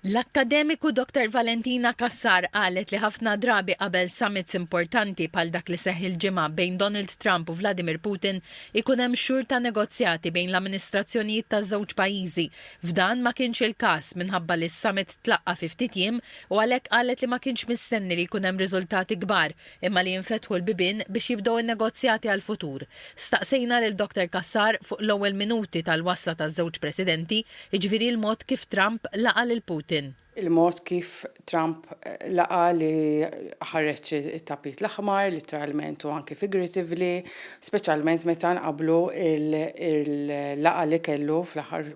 L-akkademiku Dr. Valentina Kassar qalet li ħafna drabi qabel summits importanti pal dak li seħħ il-ġimgħa bejn Donald Trump u Vladimir Putin ikun hemm xhur ta' negozjati bejn l-amministrazzjonijiet taż-żewġ pajjiżi. F'dan ma kienx il-każ minħabba li s-summit tlaqqa fi ftit jiem u għalhekk qalet li ma kienx mistenni li jkun hemm riżultati kbar imma li jinfetħu l-bibien biex jibdew in-negozjati għall-futur. Staqsejna lil Dr. Kassar fuq l-ewwel minuti tal-wasla taż-żewġ presidenti, jiġifieri l-mod kif Trump laqa lil Putin. Il-mod kif Trump laqa li ħareġ it-tapit l-aħmar, literalment u anke figuratively, speċjalment meta nqablu il-laqa li kellu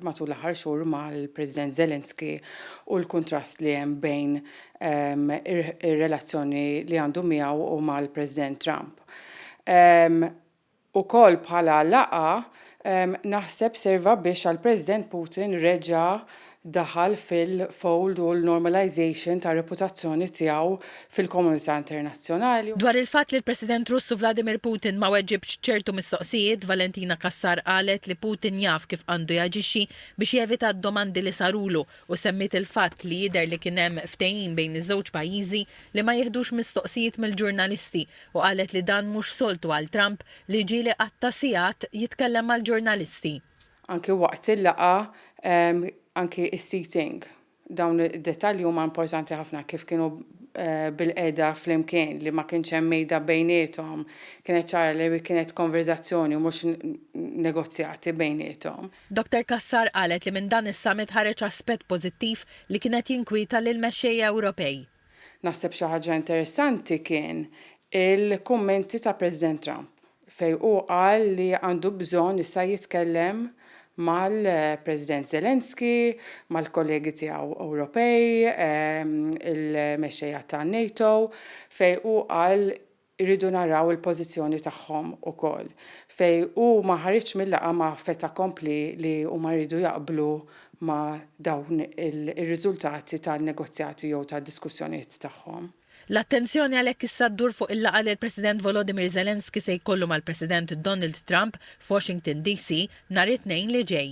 matul l-aħħar xhur mal-President Zelensky u l-kontrast li hemm bejn ir-relazzjoni li għandu miegħu u mal-President Trump. Ukoll bħala laqa naħseb serva biex għall-President Putin reġa' daħal fil-fold u l-normalization ta' reputazzjoni tiegħu fil-komunità internazzjonali. Dwar il-fatt li l-President Russu Vladimir Putin ma weġġibx ċertu mistoqsijiet, Valentina Kassar qalet li Putin jaf kif għandu jaġixxi biex jevita d-domandi li sarulu u semmiet il-fatt li jidher li kien hemm ftehim bejn iż-żewġ pajjiżi li ma jieħdux mistoqsijiet mill-ġurnalisti u qalet li dan mhux soltu għal Trump li ġieli qatta sigħat jitkellem mal-ġurnalisti. Anke waqt il-laqa anke is-seating. Dawn id-dettalji huma importanti ħafna kif kienu bil-qeda flimkien li ma kienx hemm mejda bejniethom, kienet ċara li kienet konverzazzjoni u mhux negozjati bejniethom. Dr. Kassar qalet li minn dan is-summit ħareġ aspett pożittiv li kienet jinkwieta lil mexxejja Ewropej. Naħseb xi ħaġa interessanti kien il-kummenti ta' President Trump fejn hu qal li għandu bżonn issa jitkellem mal-President Zelensky, mal-kollegi tiegħu Ewropej, il-mexxejja ta' NATO, fejn hu qal irridu naraw il-pożizzjoni tagħhom ukoll. Fejn hu ma ħareġ mill-laqgħa ma feta kompli li huma jridu jaqblu ma' dawn ir-riżultati tan-negozjati jew tad-diskussjonijiet tagħhom. L-attenzjoni għalhekk issa ddur fuq il-laqgħa li l-President Volodymyr Zelensky se jkollu mal-President Donald Trump f'Washington DC nhar it-Tnejn li ġej.